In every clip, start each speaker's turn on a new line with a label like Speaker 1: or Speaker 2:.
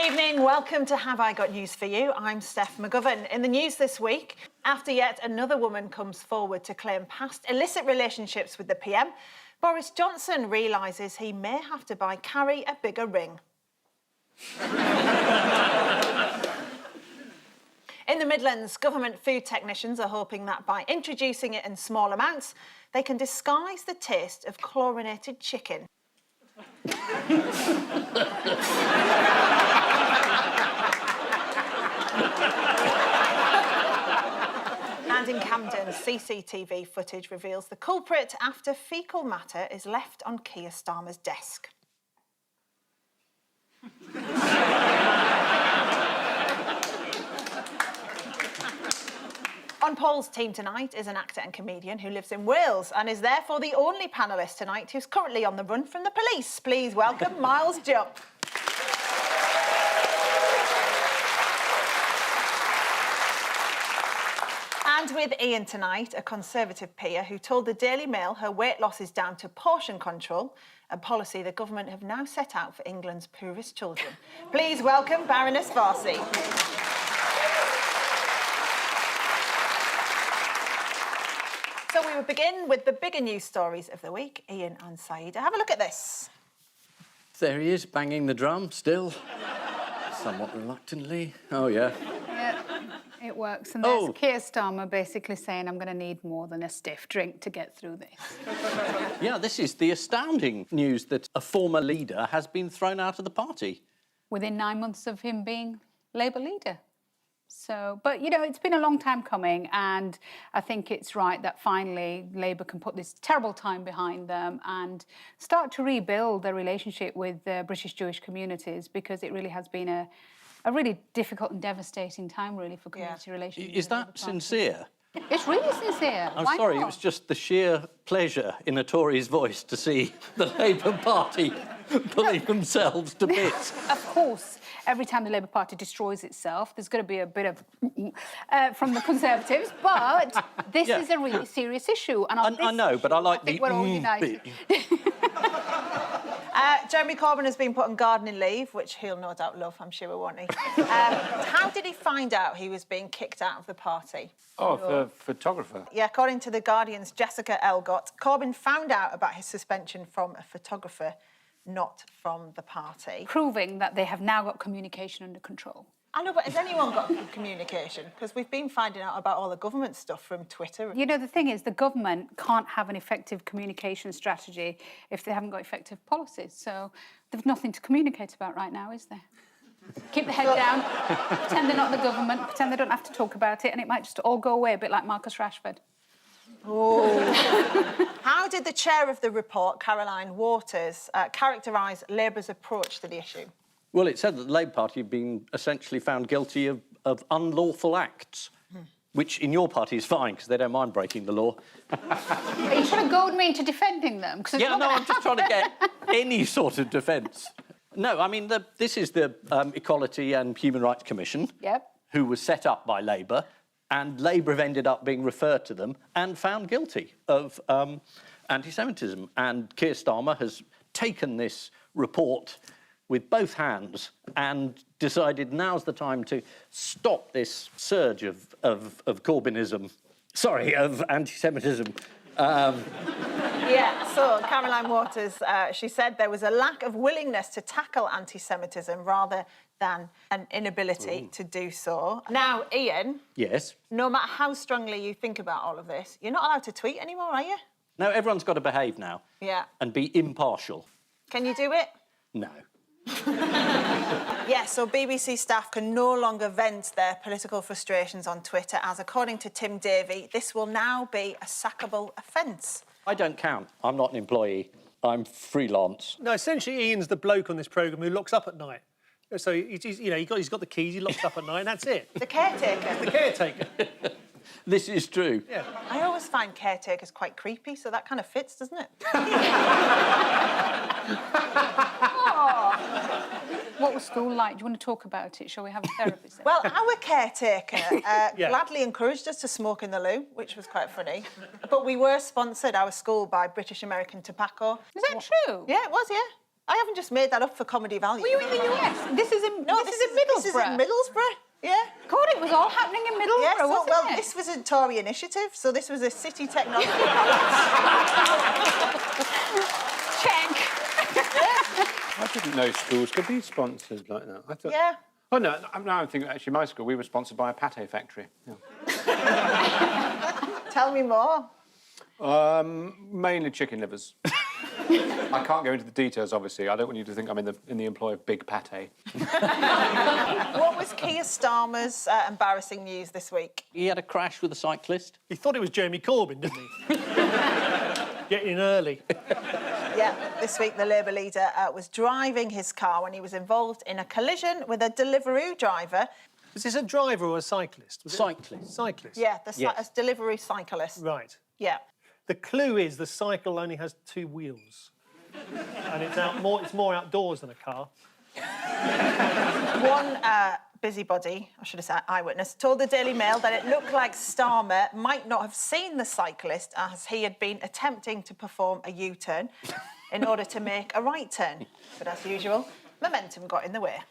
Speaker 1: evening, welcome to Have I Got News For You? I'm Steph McGovern. In the news this week, after yet another woman comes forward to claim past illicit relationships with the PM, Boris Johnson realises he may have to buy Carrie a bigger ring. In the Midlands, government food technicians are hoping that by introducing it in small amounts, they can disguise the taste of chlorinated chicken. And in Camden, CCTV footage reveals the culprit after faecal matter is left on Keir Starmer's desk. On Paul's team tonight is an actor and comedian who lives in Wales and is therefore the only panellist tonight who's currently on the run from the police. Please welcome Miles Jump. And with Ian tonight, a Conservative peer who told the Daily Mail her weight loss is down to portion control, a policy the government have now set out for England's poorest children. Please welcome Baroness Varsi. So we will begin with the bigger news stories of the week. Ian and Saida, have a look at this.
Speaker 2: There he is, banging the drum, still. Somewhat reluctantly. Oh, yeah.
Speaker 3: Yeah, it works. And there's Keir Starmer basically saying, I'm going to need more than a stiff drink to get through this.
Speaker 2: Yeah, this is the astounding news that a former leader has been thrown out of the party.
Speaker 3: Within 9 months of him being Labour leader. So, but, you know, it's been a long time coming, and I think it's right that finally Labour can put this terrible time behind them and start to rebuild their relationship with the British Jewish communities, because it really has been a really difficult and devastating time, really, for community relations.
Speaker 2: Is that sincere?
Speaker 3: It's really sincere.
Speaker 2: I'm
Speaker 3: Why
Speaker 2: sorry,
Speaker 3: not?
Speaker 2: it was just the sheer pleasure in a Tory's voice to see the Labour Party pulling themselves to bits.
Speaker 3: Of course, every time the Labour Party destroys itself, there's going to be a bit of from the Conservatives, but this is a really serious issue. And on
Speaker 2: I know, but I like
Speaker 3: I think
Speaker 2: the
Speaker 3: we're all united.
Speaker 2: bit.
Speaker 1: Jeremy Corbyn has been put on gardening leave, which he'll no doubt love, I'm sure, won't he? How did he find out he was being kicked out of the party?
Speaker 4: Oh, the photographer.
Speaker 1: Yeah, according to The Guardian's Jessica Elgott, Corbyn found out about his suspension from a photographer, not from the party.
Speaker 3: Proving that they have now got communication under control.
Speaker 1: I know, but has anyone got communication? Because we've been finding out about all the government stuff from Twitter.
Speaker 3: You know, the thing is, the government can't have an effective communication strategy if they haven't got effective policies. So there's nothing to communicate about right now, is there? Keep the head down, pretend they're not the government, pretend they don't have to talk about it, and it might just all go away, a bit like Marcus Rashford.
Speaker 1: Oh. How did the chair of the report, Caroline Waters, characterise Labour's approach to the issue?
Speaker 2: Well, it said that the Labour Party had been essentially found guilty of unlawful acts, which in your party is fine, because they don't mind breaking the law.
Speaker 3: Are you trying to goad me into defending them?
Speaker 2: Yeah, no, I'm just trying to get any sort of defence. No, I mean, this is the Equality and Human Rights Commission, who was set up by Labour, and Labour have ended up being referred to them and found guilty of anti-Semitism. And Keir Starmer has taken this report with both hands and decided now's the time to stop this surge of Corbynism. Sorry, of anti-Semitism.
Speaker 1: Yeah, so Caroline Waters, she said there was a lack of willingness to tackle anti-Semitism rather than an inability to do so. Now, Ian.
Speaker 2: Yes?
Speaker 1: No matter how strongly you think about all of this, you're not allowed to tweet anymore, are you?
Speaker 2: No, everyone's got to behave now.
Speaker 1: Yeah.
Speaker 2: And be impartial.
Speaker 1: Can you do it?
Speaker 2: No.
Speaker 1: Yes, so BBC staff can no longer vent their political frustrations on Twitter, as according to Tim Davie, this will now be a sackable offence.
Speaker 2: I don't count. I'm not an employee. I'm freelance.
Speaker 5: No, essentially, Ian's the bloke on this programme who locks up at night. So, he's got the keys, he locks up at night, and that's it.
Speaker 1: The caretaker.
Speaker 5: The caretaker.
Speaker 2: This is true.
Speaker 5: Yeah.
Speaker 1: I always find caretakers quite creepy, so that kind of fits, doesn't it?
Speaker 3: What was school like? Do you want to talk about it? Shall we have a therapist?
Speaker 1: Well, our caretaker gladly encouraged us to smoke in the loo, which was quite funny. But we were sponsored, our school, by British American Tobacco.
Speaker 3: Is that true?
Speaker 1: Yeah, it was, yeah. I haven't just made that up for comedy value.
Speaker 3: Were you in the US? This is in Middlesbrough.
Speaker 1: This is in Middlesbrough. Yeah.
Speaker 3: God, it was all happening in Middlesbrough,
Speaker 1: Yes,
Speaker 3: wasn't
Speaker 1: well,
Speaker 3: it?
Speaker 1: this was a Tory initiative, so this was a city technology college.
Speaker 3: Check.
Speaker 4: I didn't know schools could be sponsored like that. I thought...
Speaker 1: Yeah.
Speaker 4: Oh, no, I'm thinking, actually, my school, we were sponsored by a pâté factory. Yeah.
Speaker 1: Tell me more.
Speaker 4: Mainly chicken livers. I can't go into the details, obviously. I don't want you to think I'm in the employ of Big Pâté.
Speaker 1: What was Keir Starmer's embarrassing news this week?
Speaker 2: He had a crash with a cyclist.
Speaker 5: He thought it was Jeremy Corbyn, didn't he? Getting in early.
Speaker 1: Yeah, this week the Labour leader was driving his car when he was involved in a collision with a Deliveroo driver.
Speaker 5: Was this a driver or a cyclist? Was it
Speaker 2: Cyclist.
Speaker 5: cyclist?
Speaker 1: Yeah, a
Speaker 2: Yes.
Speaker 1: Deliveroo cyclist.
Speaker 5: Right.
Speaker 1: Yeah.
Speaker 5: The clue is the cycle only has 2 wheels. And it's more outdoors than a car.
Speaker 1: One busybody, I should have said eyewitness, told the Daily Mail that it looked like Starmer might not have seen the cyclist as he had been attempting to perform a U-turn in order to make a right turn. But as usual, momentum got in the way.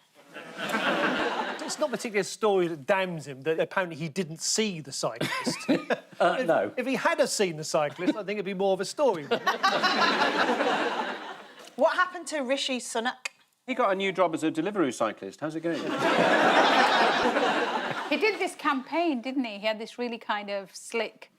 Speaker 5: It's not particularly a story that damns him that apparently he didn't see the cyclist.
Speaker 2: No.
Speaker 5: If he had have seen the cyclist, I think it'd be more of a story.
Speaker 1: What happened to Rishi Sunak?
Speaker 4: He got a new job as a Deliveroo cyclist. How's it going?
Speaker 3: He did this campaign, didn't he? He had this really kind of slick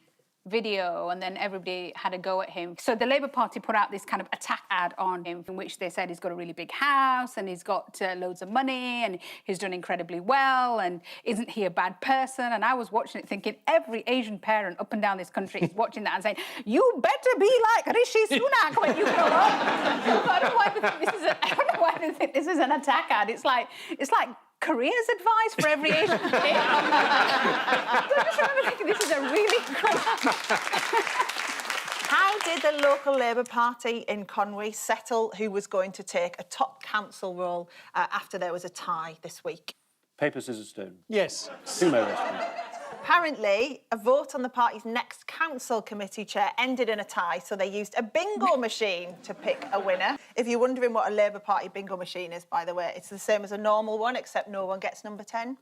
Speaker 3: video and then everybody had a go at him. So the Labour Party put out this kind of attack ad on him in which they said he's got a really big house and he's got loads of money and he's done incredibly well and isn't he a bad person? And I was watching it thinking every Asian parent up and down this country is watching that and saying, you better be like Rishi Sunak when you grow up. I don't know why they think this is an attack ad. It's like careers advice for every Asian kid. I just remember thinking this is a really great...
Speaker 1: How did the local Labour Party in Conwy settle who was going to take a top council role after there was a tie this week?
Speaker 4: Paper, scissors, stone.
Speaker 5: Yes.
Speaker 4: Sumo wrestling.
Speaker 1: Apparently, a vote on the party's next council committee chair ended in a tie, so they used a bingo machine to pick a winner. If you're wondering what a Labour Party bingo machine is, by the way, it's the same as a normal one, except no one gets number 10.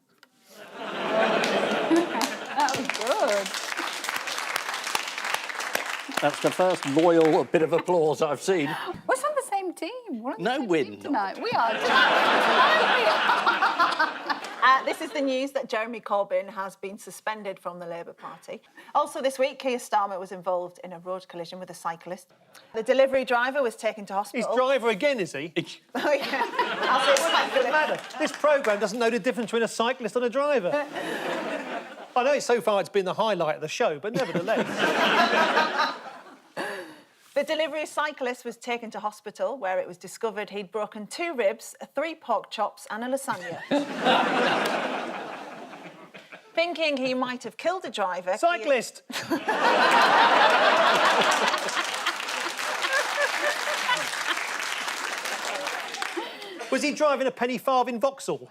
Speaker 3: That was good.
Speaker 2: That's the first loyal bit of applause I've seen.
Speaker 3: We're on the same team. We're on the
Speaker 2: No,
Speaker 3: same
Speaker 2: we're
Speaker 3: team
Speaker 2: not.
Speaker 3: tonight. We are tonight.
Speaker 1: This is the news that Jeremy Corbyn has been suspended from the Labour Party. Also this week, Keir Starmer was involved in a road collision with a cyclist. The delivery driver was taken to hospital.
Speaker 5: He's driver again, is he?
Speaker 1: Oh, yeah. I'll say cyclist.
Speaker 5: This programme doesn't know the difference between a cyclist and a driver. I know so far it's been the highlight of the show, but nevertheless.
Speaker 1: The delivery cyclist was taken to hospital where it was discovered he'd broken 2 ribs, 3 pork chops and a lasagna. Thinking he might have killed the driver...
Speaker 5: Cyclist! Was he driving a penny farthing Vauxhall?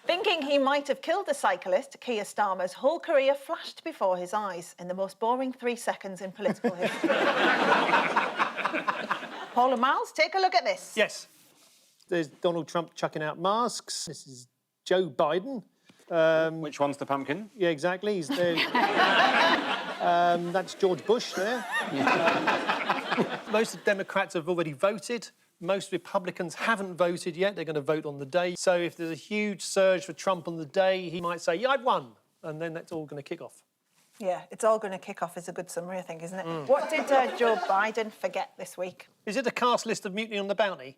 Speaker 1: Thinking he might have killed the cyclist, Keir Starmer's whole career flashed before his eyes in the most boring 3 seconds in political history. Paul and Miles, take a look at this.
Speaker 5: Yes. There's Donald Trump chucking out masks. This is Joe Biden.
Speaker 4: Which one's the pumpkin?
Speaker 5: Yeah, exactly. He's there. That's George Bush there. Most of the Democrats have already voted. Most Republicans haven't voted yet. They're going to vote on the day. So if there's a huge surge for Trump on the day, he might say, yeah, I've won. And then that's all going to kick off.
Speaker 1: Yeah, it's all going to kick off is a good summary, I think, isn't it? What did Joe Biden forget this week?
Speaker 5: Is it a cast list of Mutiny on the Bounty?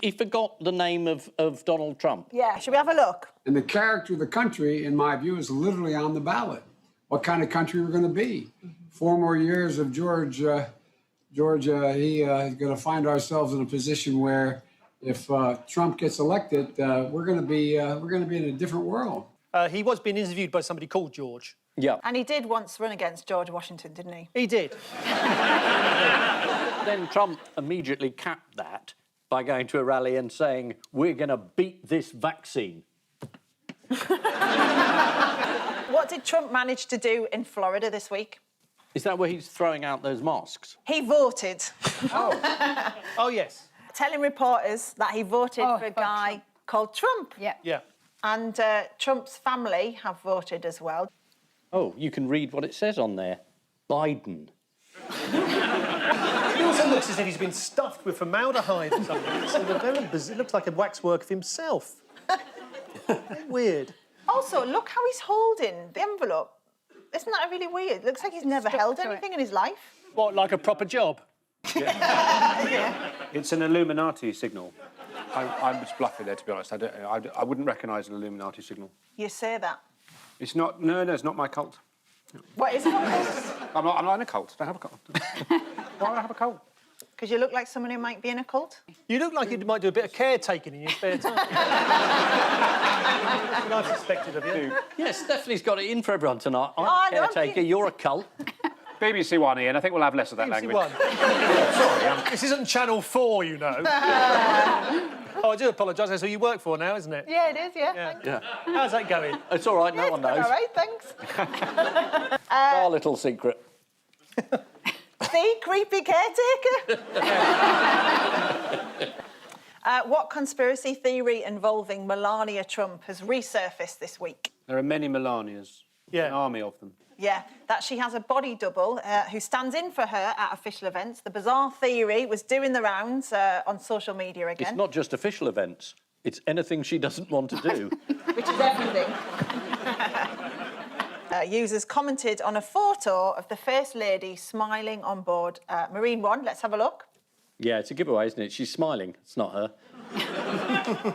Speaker 2: He forgot the name of Donald Trump.
Speaker 1: Yeah, should we have a look?
Speaker 6: And the character of the country, in my view, is literally on the ballot. What kind of country we're going to be? 4 more years of George, is going to find ourselves in a position where, if Trump gets elected, we're going to be in a different world.
Speaker 5: He was being interviewed by somebody called George.
Speaker 2: Yeah.
Speaker 1: And he did once run against George Washington, didn't he?
Speaker 5: He did.
Speaker 2: Then Trump immediately capped that by going to a rally and saying, we're going to beat this vaccine.
Speaker 1: What did Trump manage to do in Florida this week?
Speaker 2: Is that where he's throwing out those masks?
Speaker 1: He voted,
Speaker 5: Oh, yes.
Speaker 1: telling reporters that he voted for a guy
Speaker 3: Trump.
Speaker 1: called Trump.
Speaker 3: Yeah.
Speaker 5: Yeah.
Speaker 1: And Trump's family have voted as well.
Speaker 2: Oh, you can read what it says on there. Biden.
Speaker 5: He also looks as if he's been stuffed with formaldehyde or something. It's sort of very bizarre. It looks like a waxwork of himself. Weird.
Speaker 1: Also, look how he's holding the envelope. Isn't that really weird? Looks like he's never held
Speaker 3: to it.
Speaker 1: anything in his life.
Speaker 5: What, like a proper job?
Speaker 4: It's an Illuminati signal. I'm just bluffing there, to be honest. I wouldn't recognise an Illuminati signal.
Speaker 1: You say that.
Speaker 4: It's not. No, it's not my cult.
Speaker 1: What is it?
Speaker 4: I'm not in a cult. I don't have a cult. Why would I have a cult?
Speaker 1: Because you look like someone who might be in a cult.
Speaker 5: You look like you might do a bit of caretaking in your spare time. That's what I suspected of you.
Speaker 2: Yes, Stephanie's got it in for everyone tonight. I'm
Speaker 1: Oh,
Speaker 2: a
Speaker 1: no, I'm
Speaker 2: caretaker,
Speaker 1: being-
Speaker 2: you're a cull.
Speaker 4: BBC One, Ian. I think we'll have less of that
Speaker 5: BBC
Speaker 4: language.
Speaker 5: One. Sorry, this isn't Channel 4, you know. Oh, I do apologise. That's who you work for now, isn't it?
Speaker 1: Yeah, it is, yeah.
Speaker 2: Yeah.
Speaker 5: How's that going?
Speaker 2: It's all right, no one knows.
Speaker 1: All right, thanks.
Speaker 2: Our little secret.
Speaker 1: See, creepy caretaker. What conspiracy theory involving Melania Trump has resurfaced this week?
Speaker 4: There are many Melanias.
Speaker 5: Yeah.
Speaker 4: An army of them.
Speaker 1: Yeah, that she has a body double who stands in for her at official events. The bizarre theory was doing the rounds on social media again.
Speaker 2: It's not just official events, it's anything she doesn't want to do.
Speaker 1: Which is everything. Users commented on a photo of the First Lady smiling on board Marine One. Let's have a look.
Speaker 2: Yeah, it's a giveaway, isn't it? She's smiling, it's not her.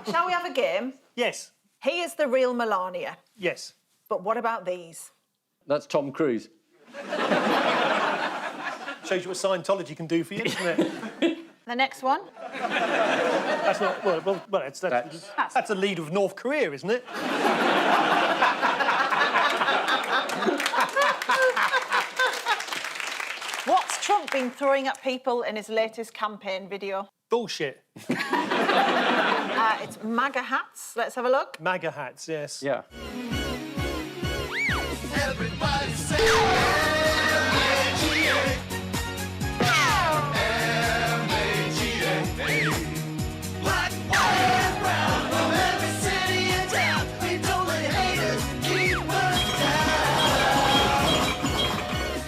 Speaker 1: Shall we have a game?
Speaker 5: Yes.
Speaker 1: He is the real Melania.
Speaker 5: Yes.
Speaker 1: But what about these?
Speaker 2: That's Tom Cruise.
Speaker 5: Shows you what Scientology can do for you, doesn't it?
Speaker 1: The next one.
Speaker 5: That's not... Well, that's a leader of North Korea, isn't it?
Speaker 1: What's Trump been throwing at people in his latest campaign video?
Speaker 5: Bullshit.
Speaker 1: It's MAGA hats. Let's have a look.
Speaker 5: MAGA hats, yes.
Speaker 2: Yeah.
Speaker 7: Everybody say black, white, and brown from every city and town. We don't let haters keep us down.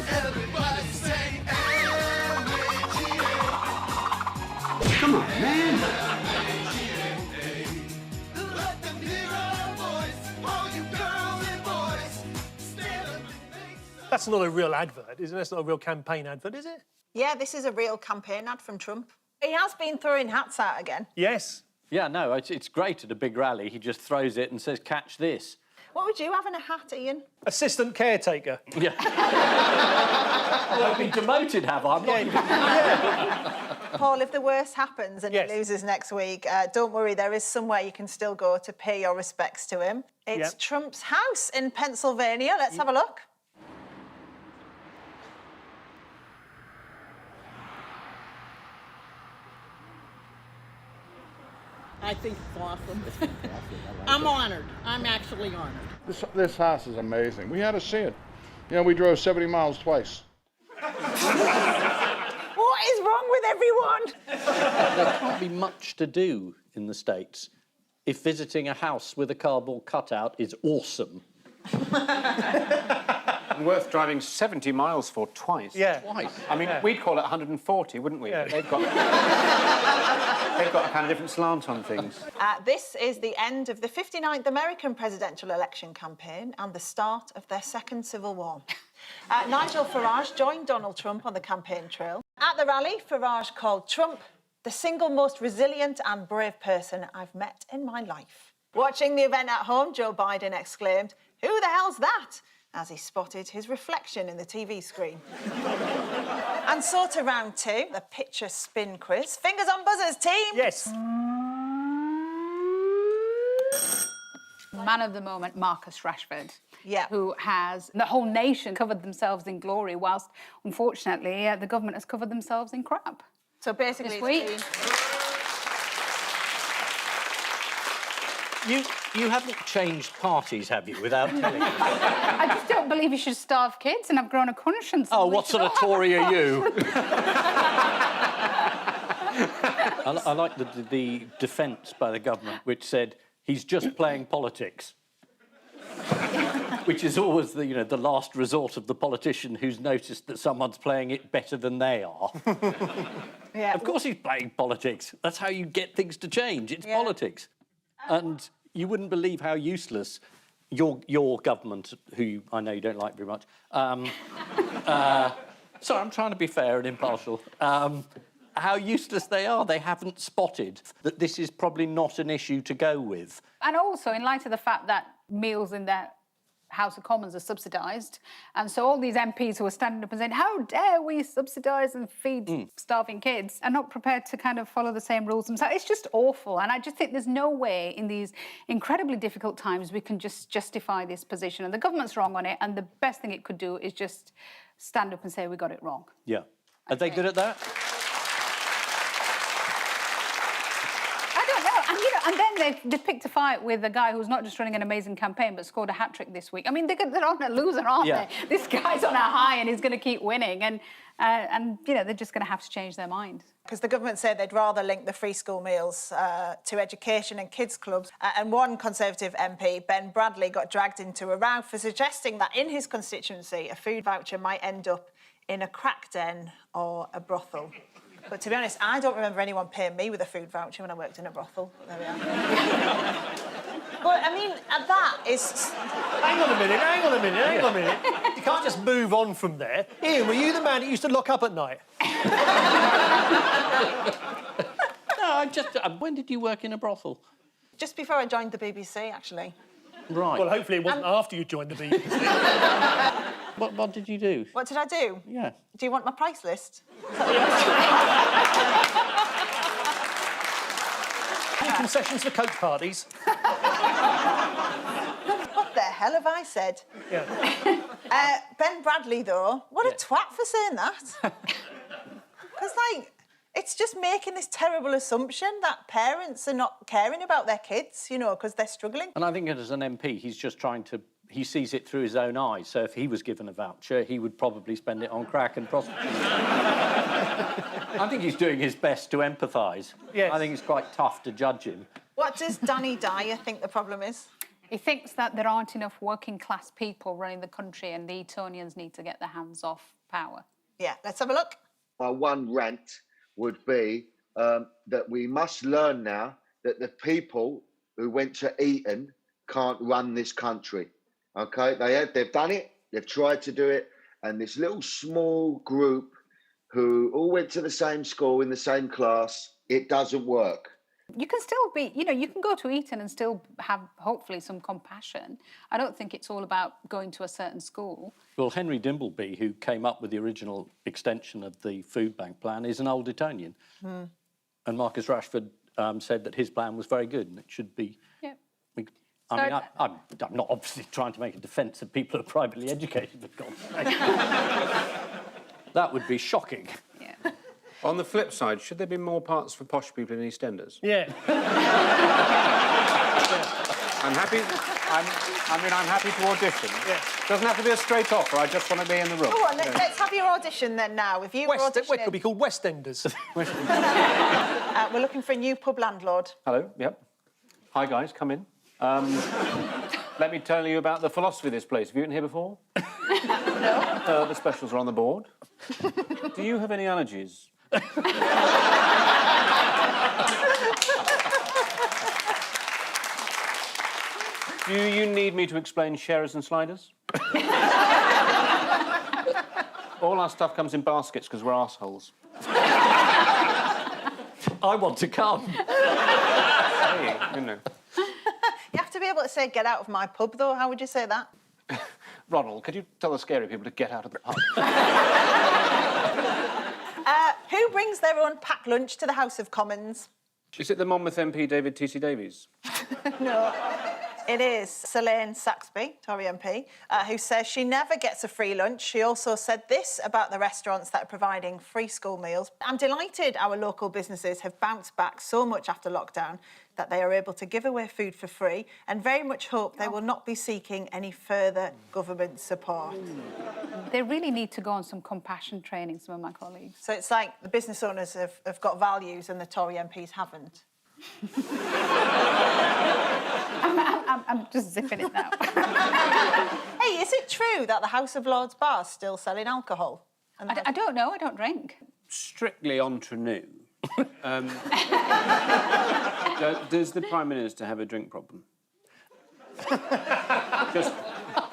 Speaker 7: Everybody say
Speaker 6: Come on, man.
Speaker 7: let them hear our voice, all you girls and boys. Stand up and make some.
Speaker 5: That's not a real advert, is it? That's not a real campaign advert, is it?
Speaker 1: Yeah, this is a real campaign ad from Trump. He has been throwing hats out again.
Speaker 5: Yes.
Speaker 2: Yeah, no, it's great at a big rally. He just throws it and says, catch this.
Speaker 1: What would you have in a hat, Ian?
Speaker 5: Assistant caretaker.
Speaker 2: Yeah. Well, I've been demoted, have I? I'm not even...
Speaker 1: Paul, if the worst happens and
Speaker 5: Yes.
Speaker 1: he loses next week, don't worry, there is somewhere you can still go to pay your respects to him. It's
Speaker 5: Yep.
Speaker 1: Trump's house in Pennsylvania. Let's have a look.
Speaker 8: I think it's awesome. I'm honored. I'm actually honored.
Speaker 9: This house is amazing. We had to see it. You know, we drove 70 miles twice.
Speaker 1: What is wrong with everyone?
Speaker 2: There can't be much to do in the States if visiting a house with a cardboard cutout is awesome.
Speaker 4: And worth driving 70 miles for twice.
Speaker 5: Yeah.
Speaker 2: Twice.
Speaker 4: I mean, we'd call it 140, wouldn't we?
Speaker 5: Yeah.
Speaker 4: They've got a kind of different slant on things.
Speaker 1: This is the end of the 59th American presidential election campaign and the start of their second civil war. Nigel Farage joined Donald Trump on the campaign trail. At the rally, Farage called Trump the single most resilient and brave person I've met in my life. Watching the event at home, Joe Biden exclaimed, "Who the hell's that?" as he spotted his reflection in the TV screen. And so to round two, the picture spin quiz. Fingers on buzzers, team!
Speaker 5: Yes.
Speaker 3: Man of the moment, Marcus Rashford.
Speaker 1: Yeah.
Speaker 3: Who has the whole nation covered themselves in glory, whilst unfortunately the government has covered themselves in crap.
Speaker 1: So basically,
Speaker 3: This week.
Speaker 1: it's been...
Speaker 2: You haven't changed parties, have you, without telling us?
Speaker 3: I just don't believe you should starve kids, and I've grown a conscience.
Speaker 2: Oh, what sort of Tory are you? I like the defence by the government, which said he's just playing politics. Which is always the last resort of the politician who's noticed that someone's playing it better than they are.
Speaker 1: Yeah.
Speaker 2: Of course he's playing politics. That's how you get things to change. It's politics. And you wouldn't believe how useless your government, who I know you don't like very much... sorry, I'm trying to be fair and impartial. How useless they are. They haven't spotted that this is probably not an issue to go with.
Speaker 3: And also, in light of the fact that meals in the House of Commons are subsidised, and so all these MPs who are standing up and saying, how dare we subsidise and feed starving kids, are not prepared to kind of follow the same rules themselves. It's just awful. And I just think there's no way in these incredibly difficult times we can just justify this position. And the government's wrong on it, and the best thing it could do is just stand up and say, we got it wrong.
Speaker 2: Yeah. Are they good at that?
Speaker 3: And then they've picked a fight with a guy who's not just running an amazing campaign, but scored a hat-trick this week. I mean, they're on a loser, aren't they? This guy's on a high and he's going to keep winning. And they're just going to have to change their mind.
Speaker 1: Because the government said they'd rather link the free school meals to education and kids' clubs. And one Conservative MP, Ben Bradley, got dragged into a row for suggesting that in his constituency, a food voucher might end up in a crack den or a brothel. But to be honest, I don't remember anyone paying me with a food voucher when I worked in a brothel. There we are. But, I mean, that is...
Speaker 5: Hang on a minute. You can't just move on from there. Ian, were you the man that used to lock up at night?
Speaker 2: No, when did you work in a brothel?
Speaker 1: Just before I joined the BBC, actually.
Speaker 2: Right.
Speaker 5: Well, hopefully it wasn't after you joined the BBC.
Speaker 2: What did you do?
Speaker 1: What did I do?
Speaker 2: Yeah.
Speaker 1: Do you want my price list?
Speaker 5: Any concessions for coach parties?
Speaker 1: What the hell have I said?
Speaker 5: Yeah.
Speaker 1: Ben Bradley, though, what a twat for saying that. Because, it's just making this terrible assumption that parents are not caring about their kids, because they're struggling.
Speaker 2: And I think as an MP, he's just trying to... He sees it through his own eyes, so if he was given a voucher, he would probably spend it on crack and prostitutes. I think he's doing his best to empathise.
Speaker 5: Yes.
Speaker 2: I think it's quite tough to judge him.
Speaker 1: What does Danny Dyer think the problem is?
Speaker 3: He thinks that there aren't enough working-class people running the country and the Etonians need to get their hands off power.
Speaker 1: Yeah, let's have a look.
Speaker 10: My one rant would be that we must learn now that the people who went to Eton can't run this country. OK, they've done it, they've tried to do it, and this little small group who all went to the same school in the same class, it doesn't work.
Speaker 3: You can still be, you can go to Eton and still have, hopefully, some compassion. I don't think it's all about going to a certain school.
Speaker 2: Well, Henry Dimbleby, who came up with the original extension of the food bank plan, is an old Etonian. And Marcus Rashford said that his plan was very good and it should be...
Speaker 3: Yeah.
Speaker 2: I'm not obviously trying to make a defence of people who are privately educated, for God's sake. That would be shocking.
Speaker 3: Yeah.
Speaker 4: On the flip side, should there be more parts for posh people in EastEnders?
Speaker 5: Yeah.
Speaker 4: I'm happy to audition.
Speaker 5: Yeah.
Speaker 4: Doesn't have to be a straight offer, I just want to be in the room.
Speaker 1: Go on, let's have your audition then now. If you were
Speaker 5: It
Speaker 1: auditioning...
Speaker 5: could be called Westenders.
Speaker 1: We're looking for a new pub landlord.
Speaker 4: Hello, yep. Hi, guys, come in. Let me tell you about the philosophy of this place. Have you been here before? No. The specials are on the board. Do you have any allergies? Do you need me to explain sharers and sliders? All our stuff comes in baskets because we're arseholes.
Speaker 2: I want to come.
Speaker 4: Hey,
Speaker 1: You have to be able to say, get out of my pub, though. How would you say that?
Speaker 4: Ronald, could you tell the scary people to get out of the pub?
Speaker 1: Who brings their own packed lunch to the House of Commons?
Speaker 4: Is it the Monmouth MP David T.C. Davies?
Speaker 1: No. It is Selene Saxby, Tory MP, who says she never gets a free lunch. She also said this about the restaurants that are providing free school meals. I'm delighted our local businesses have bounced back so much after lockdown. that they are able to give away food for free and very much hope they will not be seeking any further government support.
Speaker 3: They really need to go on some compassion training, some of my colleagues.
Speaker 1: So it's like the business owners have got values and the Tory MPs haven't.
Speaker 3: I'm just zipping it now.
Speaker 1: Hey, is it true that the House of Lords bar's still selling alcohol?
Speaker 3: I don't know, I don't drink.
Speaker 4: Strictly entre nous. Does the Prime Minister have a drink problem? Just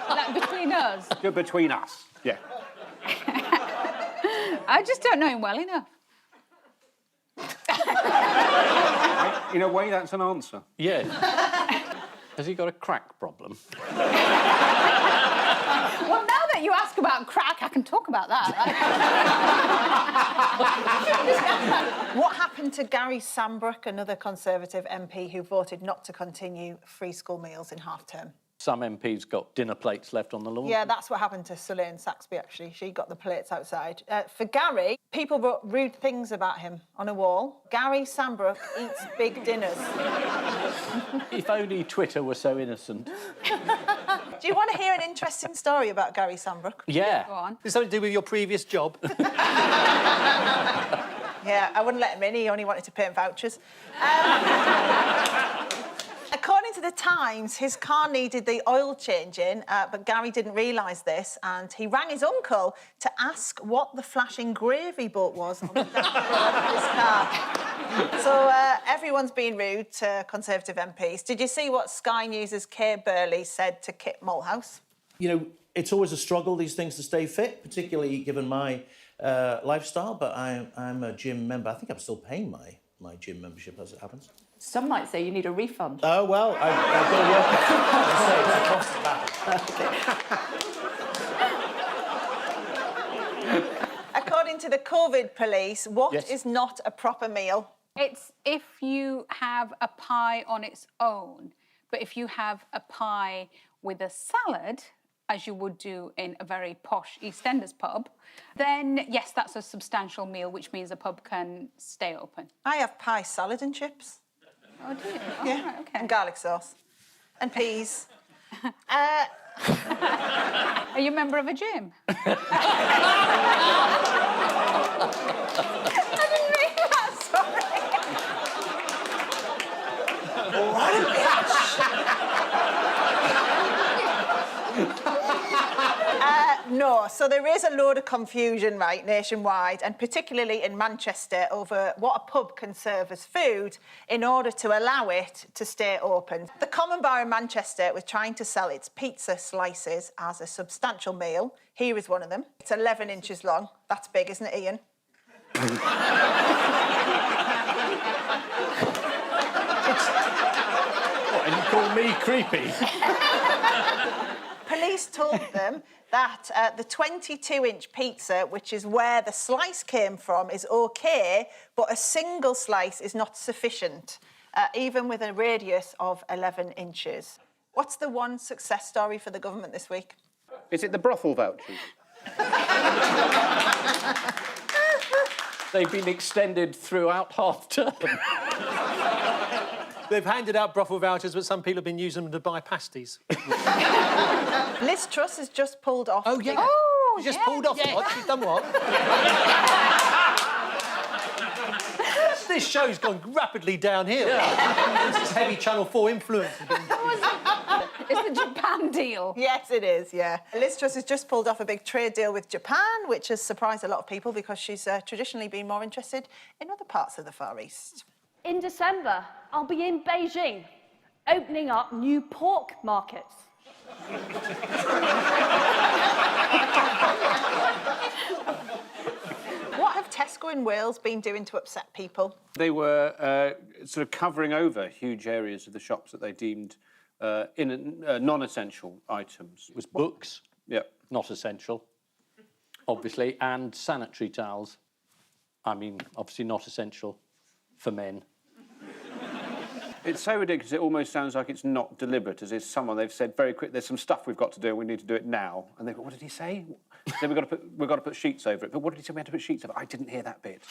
Speaker 3: Like between us.
Speaker 4: between us, yeah.
Speaker 3: I just don't know him well enough.
Speaker 4: In a way, that's an answer.
Speaker 2: Yeah. Has he got a crack problem?
Speaker 3: Well, now that you ask about crack, I can talk about that.
Speaker 1: What happened to Gary Sambrook, another Conservative MP who voted not to continue free school meals in half-term?
Speaker 2: Some MPs got dinner plates left on the lawn.
Speaker 1: Yeah, that's what happened to Sulaine Saxby, actually. She got the plates outside. For Gary, people wrote rude things about him on a wall. Gary Sambrook eats big dinners.
Speaker 2: If only Twitter were so innocent.
Speaker 1: Do you want to hear an interesting story about Gary Sambrook?
Speaker 2: Yeah.
Speaker 3: Go on.
Speaker 5: Is it something to do with your previous job?
Speaker 1: Yeah, I wouldn't let him in. He only wanted to pay him vouchers. According to the Times, his car needed the oil changing, but Gary didn't realise this, and he rang his uncle to ask what the flashing gravy boat was on the dashboard of his car. So everyone's being rude to Conservative MPs. Did you see what Sky News' Kay Burley said to Kit Mulhouse?
Speaker 11: You know, it's always a struggle, these things, to stay fit, particularly given my lifestyle, but I'm a gym member. I think I'm still paying my gym membership as it happens.
Speaker 12: Some might say you need a refund.
Speaker 11: Oh, well, I've got to work it. It's a cost battle.
Speaker 1: According to the COVID police, what is not a proper meal?
Speaker 3: It's if you have a pie on its own, but if you have a pie with a salad, as you would do in a very posh EastEnders pub, then yes, that's a substantial meal, which means the pub can stay open.
Speaker 1: I have pie, salad and chips.
Speaker 3: Oh, do you? Oh,
Speaker 1: Yeah,
Speaker 3: right, okay.
Speaker 1: and garlic sauce. And peas.
Speaker 3: Are you a member of a gym? I didn't mean that, sorry.
Speaker 1: What a bitch! No, so there is a load of confusion, right, nationwide, and particularly in Manchester, over what a pub can serve as food in order to allow it to stay open. The Common Bar in Manchester was trying to sell its pizza slices as a substantial meal. Here is one of them. It's 11 inches long. That's big, isn't it, Ian?
Speaker 2: What, and you call me creepy?
Speaker 1: Police told them that the 22-inch pizza, which is where the slice came from, is OK, but a single slice is not sufficient, even with a radius of 11 inches. What's the one success story for the government this week?
Speaker 4: Is it the brothel vouchers?
Speaker 2: They've been extended throughout half-term.
Speaker 5: They've handed out brothel vouchers, but some people have been using them to buy pasties.
Speaker 1: Liz Truss has just pulled off...
Speaker 5: Oh, yeah.
Speaker 3: Oh,
Speaker 5: She's just
Speaker 3: yeah,
Speaker 5: pulled off
Speaker 3: yeah.
Speaker 5: what? She's done what? This show's gone rapidly downhill. Yeah. This is heavy Channel 4 influence.
Speaker 3: It's the Japan deal.
Speaker 1: Yes, it is, yeah. Liz Truss has just pulled off a big trade deal with Japan, which has surprised a lot of people because she's traditionally been more interested in other parts of the Far East.
Speaker 12: In December, I'll be in Beijing, opening up new pork markets.
Speaker 1: What have Tesco in Wales been doing to upset people?
Speaker 4: They were sort of covering over huge areas of the shops that they deemed non-essential items.
Speaker 2: It was books,
Speaker 4: Yeah.
Speaker 2: not essential, obviously, and sanitary towels. I mean, obviously not essential for men.
Speaker 4: It's so ridiculous, it almost sounds like it's not deliberate, as if they've said very quick, there's some stuff we've got to do and we need to do it now. And they go, what did he say? Then we've got to put sheets over it. But what did he say we had to put sheets over? I didn't hear that bit.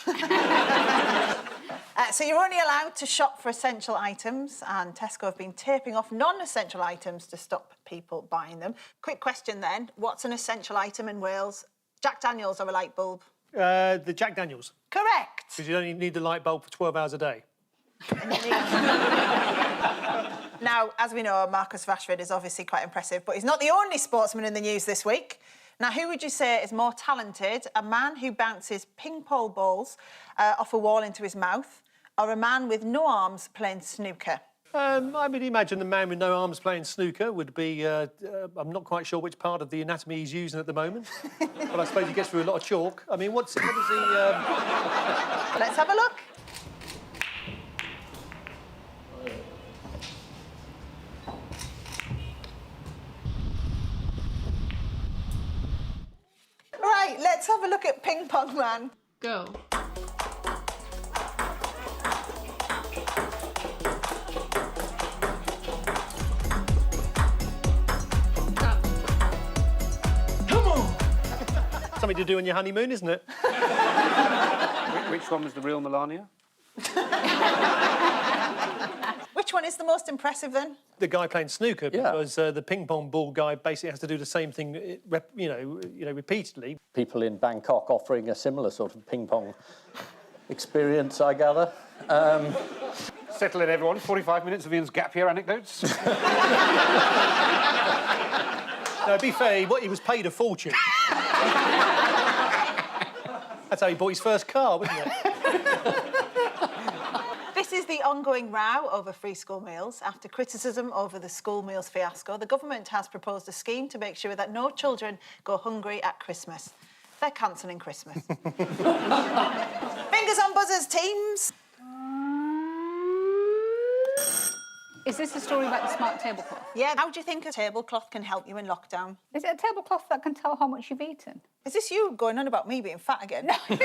Speaker 1: So you're only allowed to shop for essential items, and Tesco have been taping off non-essential items to stop people buying them. Quick question then, what's an essential item in Wales? Jack Daniels or a light bulb?
Speaker 5: The Jack Daniels.
Speaker 1: Correct.
Speaker 5: Because you only need the light bulb for 12 hours a day.
Speaker 1: Now, as we know, Marcus Rashford is obviously quite impressive, but he's not the only sportsman in the news this week. Now, who would you say is more talented, a man who bounces ping-pong balls off a wall into his mouth, or a man with no arms playing snooker?
Speaker 5: I would imagine the man with no arms playing snooker would be... I'm not quite sure which part of the anatomy he's using at the moment, but I suppose he gets through a lot of chalk. I mean, what is he...
Speaker 1: Let's have a look. Right, let's have a look at Ping Pong Man.
Speaker 13: Go.
Speaker 5: Something to do on your honeymoon, isn't it?
Speaker 4: Which one was the real Melania?
Speaker 1: Which one is the most impressive then?
Speaker 5: The guy playing snooker, because the ping pong ball guy basically has to do the same thing, repeatedly.
Speaker 2: People in Bangkok offering a similar sort of ping pong experience, I gather.
Speaker 4: Settle in, everyone. 45 minutes of Ian's gap year anecdotes.
Speaker 5: No, to be fair, he was paid a fortune. That's how he bought his first car, wasn't it?
Speaker 1: This is the ongoing row over free school meals. After criticism over the school meals fiasco, the government has proposed a scheme to make sure that no children go hungry at Christmas. They're cancelling Christmas. Fingers on buzzers, teams.
Speaker 3: Is this a story about the smart tablecloth?
Speaker 1: Yeah, how do you think a tablecloth can help you in lockdown?
Speaker 3: Is it a tablecloth that can tell how much you've eaten?
Speaker 1: Is this you going on about me being fat again?
Speaker 4: Is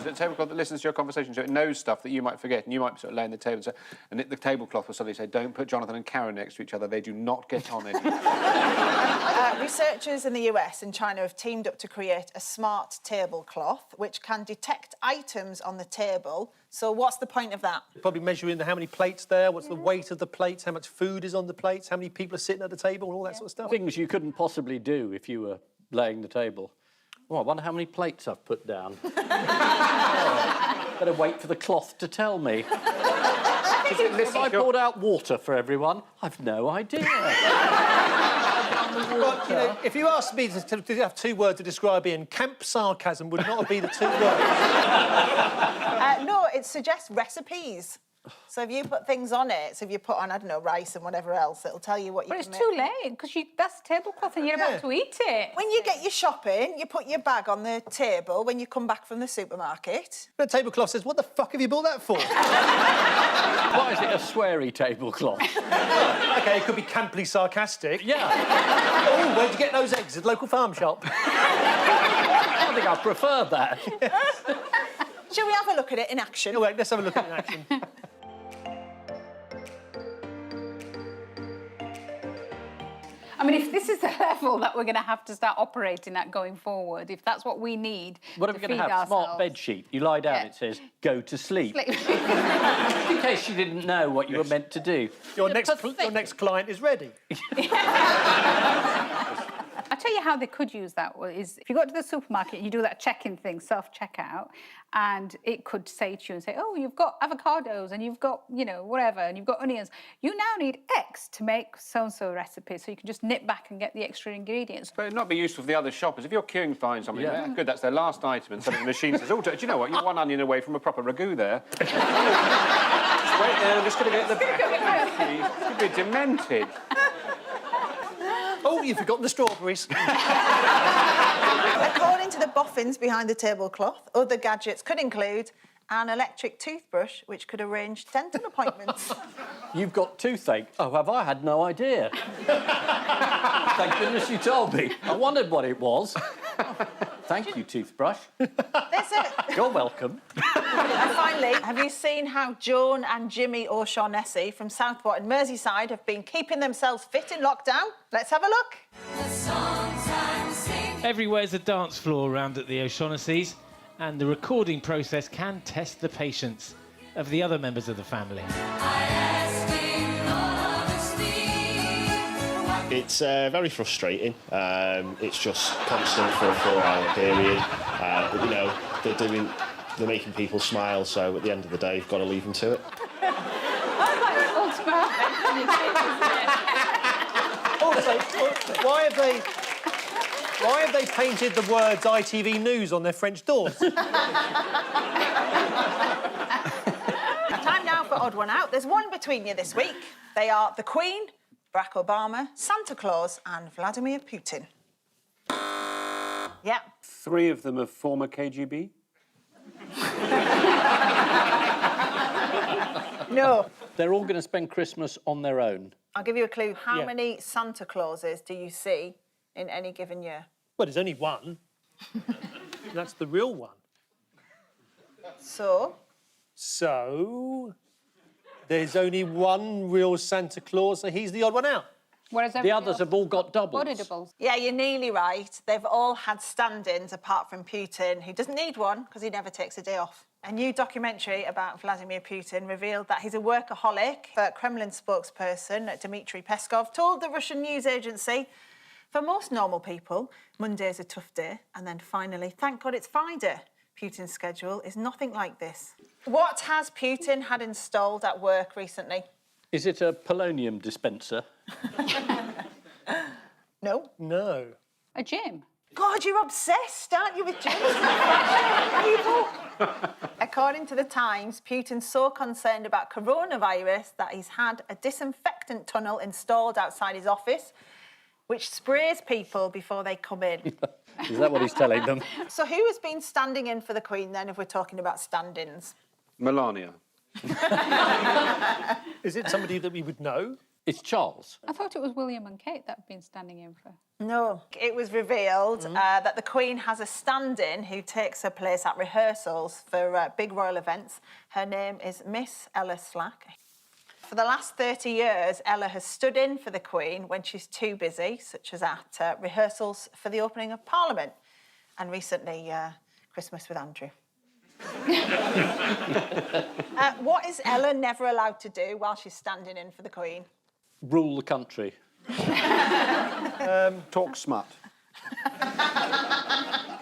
Speaker 4: it a tablecloth that listens to your conversation, so it knows stuff that you might forget, and you might sort of lay on the table and the tablecloth will suddenly say, don't put Jonathan and Karen next to each other, they do not get on anymore.
Speaker 1: Researchers in the US and China have teamed up to create a smart tablecloth which can detect items on the table. So what's the point of that?
Speaker 5: Probably measuring how many plates there, what's the weight of the plates, how much food is on the plates, how many people are sitting at the table, and all that sort of stuff.
Speaker 2: Things you couldn't possibly do if you were laying the table. Oh, I wonder how many plates I've put down. Better wait for the cloth to tell me. Have I poured out water for everyone? I've no idea.
Speaker 5: But, you know, if you asked me to have two words to describe Ian, camp sarcasm would not be the two words.
Speaker 1: No, it suggests recipes. So if you put things on it, so if you put on, I don't know, rice and whatever else, it'll tell you what you can make.
Speaker 3: But it's too late, because that's the tablecloth and you're about to eat it.
Speaker 1: When you get your shopping, you put your bag on the table when you come back from the supermarket.
Speaker 5: The tablecloth says, what the fuck have you bought that for?
Speaker 2: Why is it a sweary tablecloth?
Speaker 5: OK, it could be camply sarcastic.
Speaker 2: Yeah.
Speaker 5: Oh, where'd you get those eggs? At the local farm shop?
Speaker 2: I think I prefer that.
Speaker 1: Shall we have a look at it in action?
Speaker 5: Oh, wait, let's have a look at it in action.
Speaker 3: I mean, if this is the level that we're going to have to start operating at going forward, if that's what we need
Speaker 2: What are we going to have? Smart bed sheet. You lie down, it says, go to sleep. In case you didn't know what you were meant to do.
Speaker 5: Your next client is ready.
Speaker 3: I'll tell you how they could use that is if you go to the supermarket, you do that check-in thing, self-checkout, and it could say to you and say, oh, you've got avocados and you've got, you know, whatever, and you've got onions. You now need X to make so-and-so recipe, so you can just nip back and get the extra ingredients.
Speaker 4: But it'd not be useful for the other shoppers. If you're queuing to find something, good, that's their last item, and suddenly the machine says, oh, do you know what, you're one onion away from a proper ragu there. Just wait there, I'm just going to get the... It's going to be demented.
Speaker 5: Oh, you've forgotten the strawberries.
Speaker 1: According to the boffins behind the tablecloth, other gadgets could include an electric toothbrush, which could arrange dental appointments.
Speaker 2: You've got toothache. Oh, have I had no idea? Thank goodness you told me. I wondered what it was. Thank you, toothbrush. You're welcome.
Speaker 1: And finally, have you seen how Joan and Jimmy O'Shaughnessy from Southport and Merseyside have been keeping themselves fit in lockdown? Let's have a look.
Speaker 14: Everywhere's a dance floor around at the O'Shaughnessy's,
Speaker 13: and the recording process can test the patience of the other members of the family.
Speaker 14: It's very frustrating. It's just constant for a 4-hour period. But, you know, they're making people smile, so at the end of the day, you've got to leave them to it.
Speaker 5: Also, why have they painted the words ITV News on their French doors?
Speaker 1: Time now for Odd One Out. There's one between you this week. They are the Queen, Barack Obama, Santa Claus and Vladimir Putin. Yeah.
Speaker 4: 3 of them are former KGB?
Speaker 1: No.
Speaker 2: They're all going to spend Christmas on their own.
Speaker 1: I'll give you a clue. How many Santa Clauses do you see in any given year?
Speaker 5: Well, there's only one. That's the real one.
Speaker 1: So?
Speaker 5: So, there's only one real Santa Claus, so he's the odd one out.
Speaker 3: Whereas
Speaker 2: The others have all got doubles.
Speaker 1: Yeah, you're nearly right. They've all had stand-ins apart from Putin, who doesn't need one because he never takes a day off. A new documentary about Vladimir Putin revealed that he's a workaholic. Kremlin spokesperson Dmitry Peskov told the Russian news agency, for most normal people, Monday's a tough day, and then finally, thank God it's Friday. Putin's schedule is nothing like this. What has Putin had installed at work recently?
Speaker 2: Is it a polonium dispenser?
Speaker 1: No.
Speaker 5: No.
Speaker 3: A gym.
Speaker 1: God, you're obsessed, aren't you, with gyms? According to The Times, Putin's so concerned about coronavirus that he's had a disinfectant tunnel installed outside his office, which sprays people before they come in.
Speaker 2: Is that what he's telling them?
Speaker 1: So who has been standing in for the Queen, then, if we're talking about stand-ins?
Speaker 4: Melania.
Speaker 5: Is it somebody that we would know?
Speaker 2: It's Charles.
Speaker 3: I thought it was William and Kate that have been standing in for.
Speaker 1: No. It was revealed that the Queen has a stand-in who takes her place at rehearsals for big royal events. Her name is Miss Ella Slack. For the last 30 years, Ella has stood in for the Queen when she's too busy, such as at rehearsals for the opening of Parliament, and recently Christmas with Andrew. What is Ella never allowed to do while she's standing in for the Queen?
Speaker 2: Rule the country.
Speaker 4: Talk smut.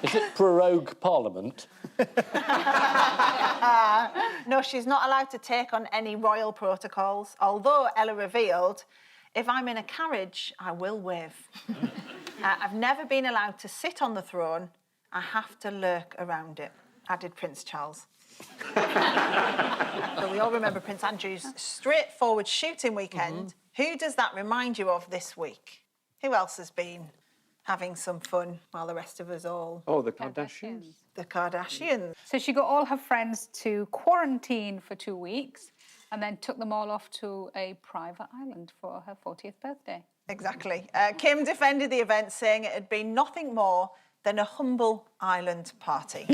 Speaker 2: Is it prorogue Parliament?
Speaker 1: No, she's not allowed to take on any royal protocols, although Ella revealed, if I'm in a carriage, I will wave. I've never been allowed to sit on the throne. I have to lurk around it, added Prince Charles. So we all remember Prince Andrew's straightforward shooting weekend. Who does that remind you of this week? Who else has been having some fun while the rest of us all...
Speaker 4: Oh, the Kardashians.
Speaker 1: The Kardashians.
Speaker 3: So she got all her friends to quarantine for 2 weeks and then took them all off to a private island for her 40th birthday.
Speaker 1: Exactly. Kim defended the event, saying it had been nothing more than a humble island party.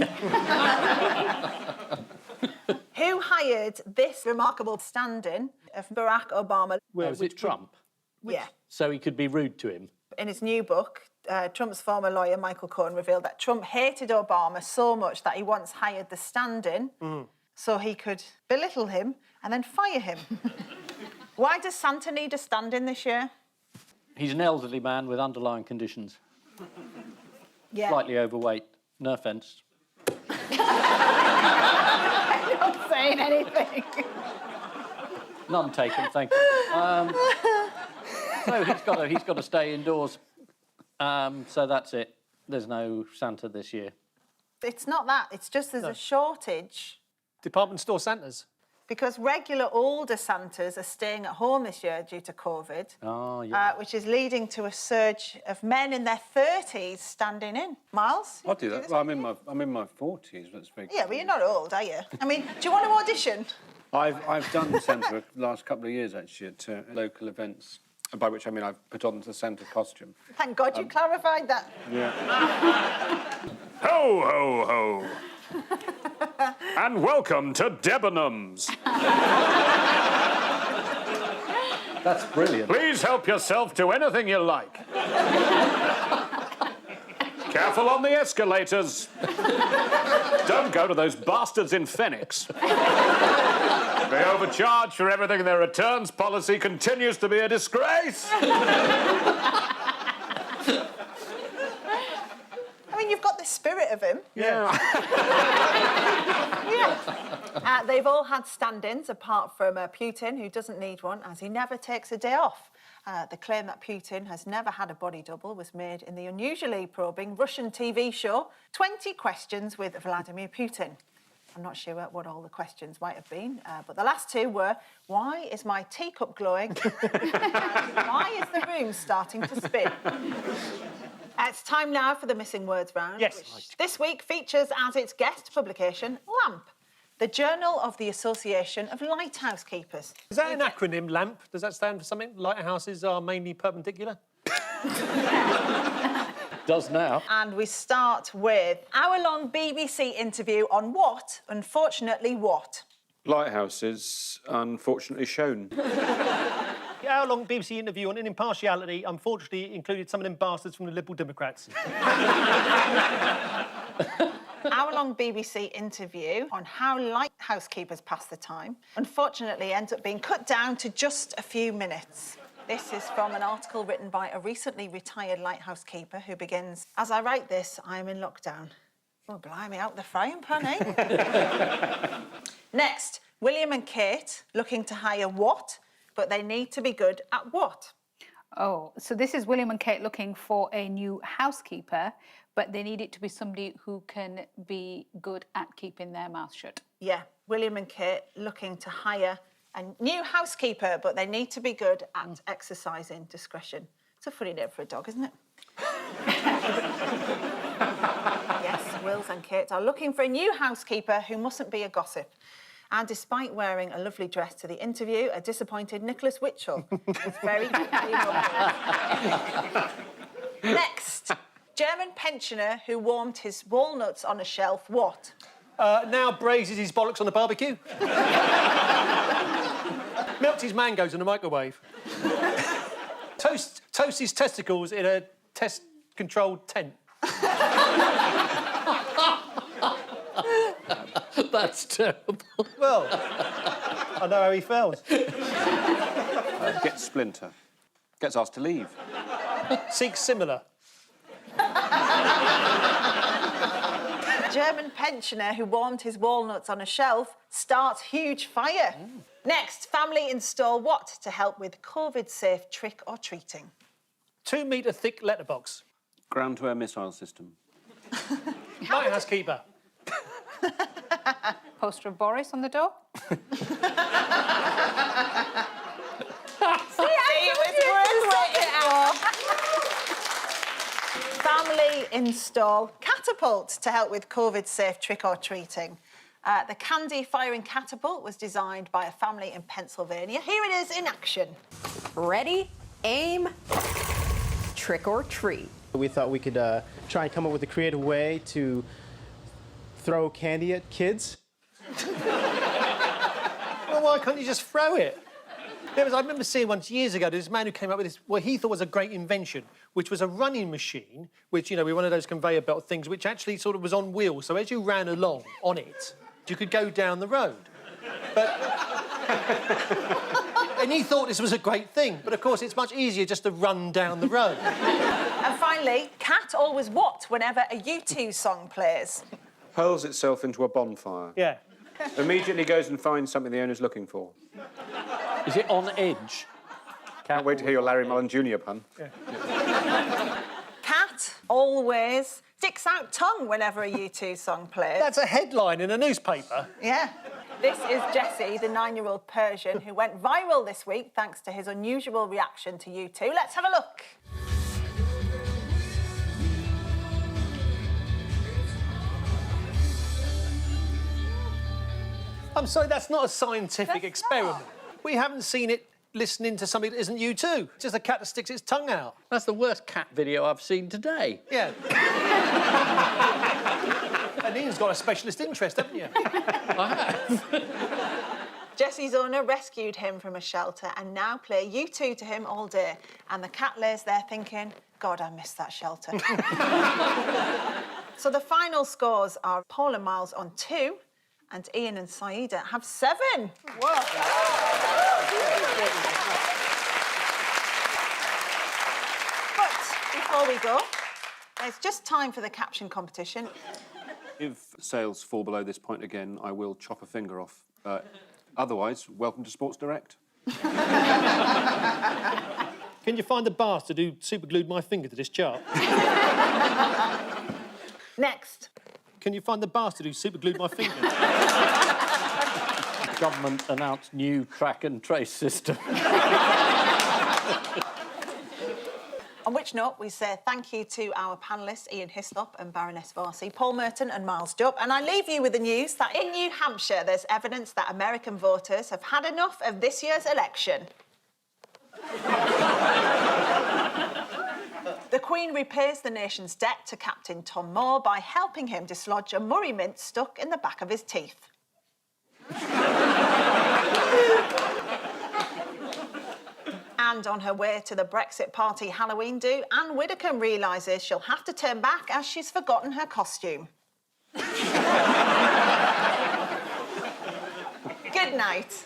Speaker 1: Who hired this remarkable stand-in of Barack Obama?
Speaker 2: Was it Trump?
Speaker 1: Yeah.
Speaker 2: So he could be rude to him.
Speaker 1: In his new book, Trump's former lawyer, Michael Cohen, revealed that Trump hated Obama so much that he once hired the stand-in so he could belittle him and then fire him. Why does Santa need a stand-in this year?
Speaker 2: He's an elderly man with underlying conditions.
Speaker 1: Yeah.
Speaker 2: Slightly overweight. No offence.
Speaker 1: I'm not saying anything.
Speaker 2: None taken, thank you. So he's got to stay indoors. So that's it. There's no Santa this year.
Speaker 1: It's not that. It's just there's a shortage.
Speaker 5: Department store Santas.
Speaker 1: Because regular older Santas are staying at home this year due to COVID, which is leading to a surge of men in their 30s standing in. Miles?
Speaker 4: I'll do that. Well, I'm in my 40s. Let's make.
Speaker 1: Yeah, but you're not old, are you? I mean, do you want to audition?
Speaker 4: I've done Santa the last couple of years actually at local events. By which I mean I've put on the Santa costume.
Speaker 1: Thank God you clarified that.
Speaker 4: Yeah. Ho ho ho. And welcome to Debenhams.
Speaker 2: That's brilliant.
Speaker 4: Please help yourself to anything you like. Careful on the escalators. Don't go to those bastards in Phoenix. They overcharge for everything. Their returns policy continues to be a disgrace.
Speaker 1: I mean, you've got the spirit of him.
Speaker 5: Yeah.
Speaker 1: Yeah. They've all had stand-ins, apart from Putin, who doesn't need one, as he never takes a day off. The claim that Putin has never had a body double was made in the unusually probing Russian TV show 20 Questions with Vladimir Putin. I'm not sure what all the questions might have been, but the last two were, why is my teacup glowing? And why is the room starting to spin? It's time now for the Missing Words round,
Speaker 5: Yes.
Speaker 1: which this week features as its guest publication, LAMP, the Journal of the Association of Lighthouse Keepers.
Speaker 5: Is that an acronym, LAMP? Does that stand for something? Lighthouses are mainly perpendicular?
Speaker 2: Does now.
Speaker 1: And we start with hour-long BBC interview on what, unfortunately, what?
Speaker 4: Lighthouses, unfortunately shown.
Speaker 5: The hour-long BBC interview on impartiality unfortunately included some of them bastards from the Liberal Democrats.
Speaker 1: Hour-long BBC interview on how lighthouse keepers pass the time, unfortunately ends up being cut down to just a few minutes. This is from an article written by a recently retired lighthouse keeper who begins, as I write this, I am in lockdown. Oh, blimey, out the frying pan, eh? Next, William and Kate looking to hire what, but they need to be good at what?
Speaker 3: Oh, so this is William and Kate looking for a new housekeeper, but they need it to be somebody who can be good at keeping their mouth shut.
Speaker 1: Yeah, William and Kate looking to hire a new housekeeper, but they need to be good at exercising discretion. It's a funny name for a dog, isn't it? Yes, Wills and Kate are looking for a new housekeeper who mustn't be a gossip. And despite wearing a lovely dress to the interview, a disappointed Nicholas Witchell is very quickly removed. Next, German pensioner who warmed his walnuts on a shelf, what?
Speaker 5: Now braises his bollocks on the barbecue. Melts his mangoes in the microwave. Toasts his testicles in a test-controlled tent.
Speaker 2: That's terrible.
Speaker 5: Well, I know how he feels.
Speaker 4: Gets Splinter. Gets asked to leave.
Speaker 5: Seeks similar.
Speaker 1: German pensioner who warmed his walnuts on a shelf starts huge fire. Next, family install what to help with COVID-safe trick-or-treating?
Speaker 5: 2 metre thick letterbox.
Speaker 4: Ground-to-air missile system.
Speaker 5: Lighthouse keeper.
Speaker 3: Poster of Boris on the door.
Speaker 1: Family install catapult to help with COVID-safe trick-or-treating. The candy-firing catapult was designed by a family in Pennsylvania. Here it is in action.
Speaker 15: Ready, aim, trick or treat.
Speaker 16: We thought we could try and come up with a creative way to throw candy at kids.
Speaker 5: Well, why can't you just throw it? I remember seeing once years ago this man who came up with this, what he thought was a great invention, which was a running machine, which, you know, with one of those conveyor belt things, which actually sort of was on wheels. So as you ran along on it, you could go down the road. But... and he thought this was a great thing, but of course it's much easier just to run down the road.
Speaker 1: And finally, cat always what whenever a U2 song plays?
Speaker 4: Hurls itself into a bonfire.
Speaker 5: Yeah.
Speaker 4: Immediately goes and finds something the owner's looking for.
Speaker 2: Is it on edge?
Speaker 4: Can't wait to hear your Larry Mullen Jr. pun.
Speaker 5: Yeah.
Speaker 1: Cat always sticks out tongue whenever a U2 song plays.
Speaker 5: That's a headline in a newspaper.
Speaker 1: Yeah. This is Jesse, the 9-year-old Persian who went viral this week thanks to his unusual reaction to U2. Let's have a look.
Speaker 5: I'm sorry, that's not a scientific experiment. We haven't seen it listening to something that isn't U2. It's just a cat that sticks its tongue out.
Speaker 2: That's the worst cat video I've seen today.
Speaker 5: Yeah. And Ian's got a specialist interest, haven't you?
Speaker 2: I have.
Speaker 1: Jesse's owner rescued him from a shelter and now play U2 to him all day. And the cat lays there thinking, God, I missed that shelter. So the final scores are Paul and Miles on 2, and Ian and Saida have 7. Whoa. But before we go, it's just time for the caption competition.
Speaker 4: If sales fall below this point again, I will chop a finger off. Otherwise, welcome to Sports Direct.
Speaker 5: Can you find the bastard who superglued my finger to this chart?
Speaker 1: Next.
Speaker 5: Can you find the bastard who superglued my finger?
Speaker 2: Government announced new track and trace system.
Speaker 1: On which note, we say thank you to our panellists, Ian Hislop and Baroness Varsi, Paul Merton and Miles Jupp. And I leave you with the news that in New Hampshire, there's evidence that American voters have had enough of this year's election. The Queen repays the nation's debt to Captain Tom Moore by helping him dislodge a Murray mint stuck in the back of his teeth. And on her way to the Brexit Party Halloween do, Anne Widdecombe realises she'll have to turn back as she's forgotten her costume. Good night.